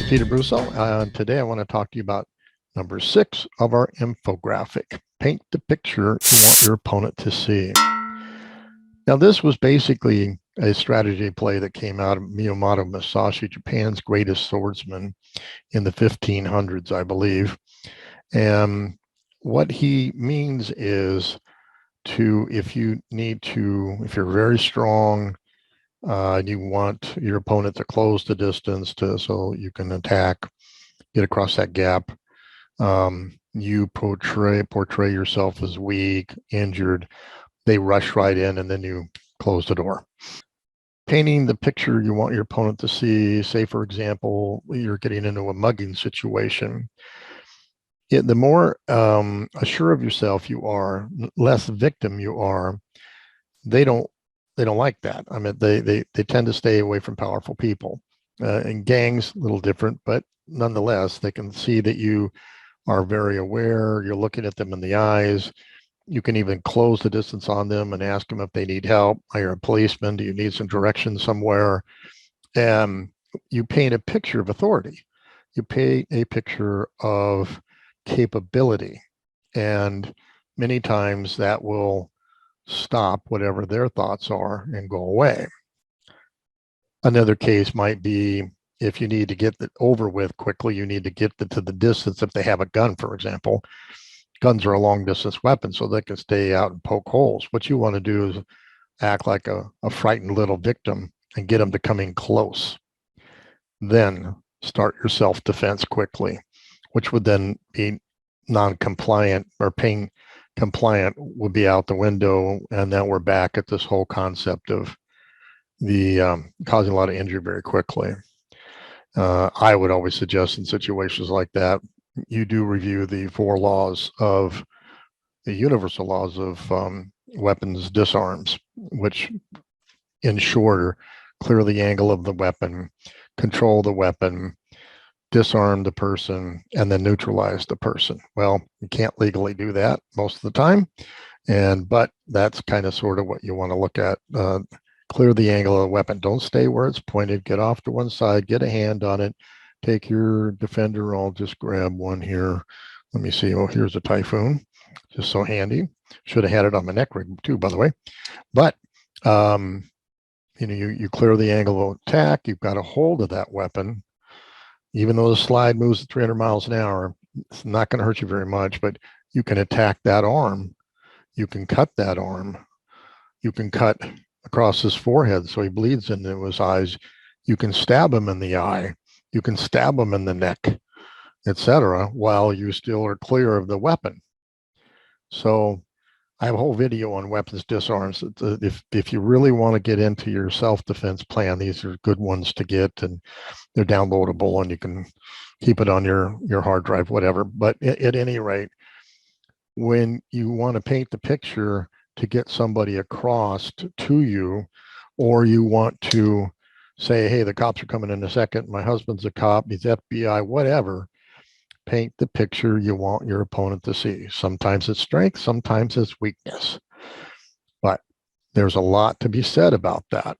Peter Brusso. Today I want to talk to you about number 6 of our infographic. Paint the picture you want your opponent to see. Now, this was basically a strategy play that came out of Miyamoto Musashi, Japan's greatest swordsman in the 1500s, I believe. And what he means is if you're very strong, you want your opponent to close the distance so you can attack, get across that gap. You portray yourself as weak, injured. They rush right in, and then you close the door. Painting the picture you want your opponent to see. Say, for example, you're getting into a mugging situation. The more assured of yourself you are, less victim you are. They don't like that. I mean, they tend to stay away from powerful people. In gangs, a little different, but nonetheless, they can see that you are very aware. You're looking at them in the eyes. You can even close the distance on them and ask them if they need help. Are you a policeman? Do you need some direction somewhere? And you paint a picture of authority. You paint a picture of capability. And many times that will stop whatever their thoughts are and go away. Another case might be if you need to get it over with quickly, you need to get to the distance. If they have a gun, for example, guns are a long distance weapon, so they can stay out and poke holes. What you want to do is act like a frightened little victim and get them to come in close. Then start your self-defense quickly, which would then be non-compliant, or pain compliant would be out the window. And then we're back at this whole concept of the causing a lot of injury very quickly. I would always suggest in situations like that, you do review the universal laws of weapons disarms, which in short are clear the angle of the weapon, control the weapon, disarm the person, and then neutralize the person. Well, you can't legally do that most of the time, but that's kind of sort of what you want to look at. Clear the angle of the weapon. Don't stay where it's pointed. Get off to one side. Get a hand on it. Take your defender. I'll just grab one here. Let me see. Oh, here's a Typhoon. Just so handy. Should have had it on my neck rig too, by the way. But you clear the angle of attack. You've got a hold of that weapon. Even though the slide moves at 300 miles an hour, it's not going to hurt you very much, but you can attack that arm. You can cut that arm. You can cut across his forehead so he bleeds into his eyes. You can stab him in the eye. You can stab him in the neck, etc., while you still are clear of the weapon. So I have a whole video on weapons disarms. If you really want to get into your self-defense plan, these are good ones to get, and they're downloadable, and you can keep it on your hard drive, whatever. But at any rate, when you want to paint the picture to get somebody across to you, or you want to say, hey, the cops are coming in a second, my husband's a cop, he's FBI, whatever, paint the picture you want your opponent to see. Sometimes it's strength, sometimes it's weakness. But there's a lot to be said about that.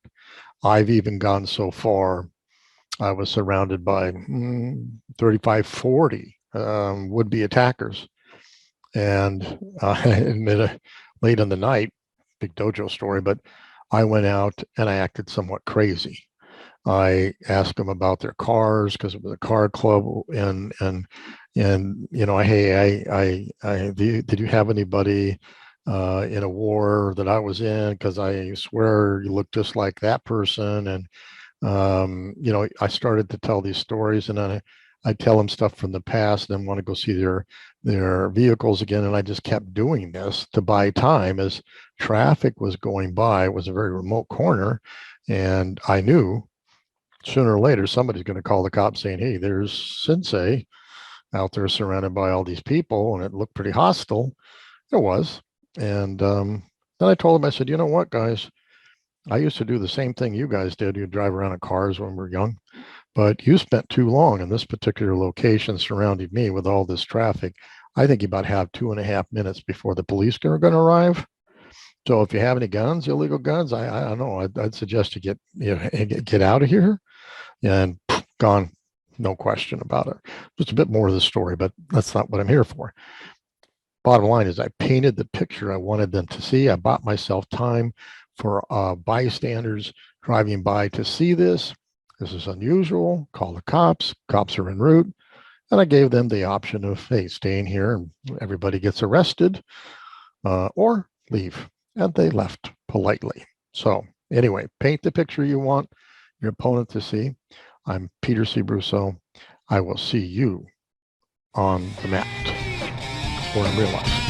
I've even gone so far, I was surrounded by 35, 40 would-be attackers. And I admit, late in the night, big dojo story, but I went out and I acted somewhat crazy. I asked them about their cars because it was a car club, and hey, did you have anybody in a war that I was in? Because I swear you look just like that person. And I started to tell these stories, and then I tell them stuff from the past, and want to go see their vehicles again. And I just kept doing this to buy time as traffic was going by. It was a very remote corner, and I knew sooner or later somebody's going to call the cops saying, hey, there's Sensei out there surrounded by all these people, and it looked pretty hostile. It was. And then I told them, I said, you know what, guys, I used to do the same thing you guys did. You drive around in cars when we were young, but you spent too long in this particular location surrounding me with all this traffic. I think you about have 2.5 minutes before the police are going to arrive. So if you have any guns, illegal guns, I don't know. I'd suggest you get out of here. And gone. no question about it. Just a bit more of the story, but that's not what I'm here for. Bottom line is I painted the picture I wanted them to see. I bought myself time for bystanders driving by to see this. This is unusual. Call the cops. Cops are en route. And I gave them the option of, hey, staying here and everybody gets arrested or leave. And they left politely. So anyway, paint the picture you want your opponent to see. I'm Peter C. Brusso. I will see you on the mat or in real life.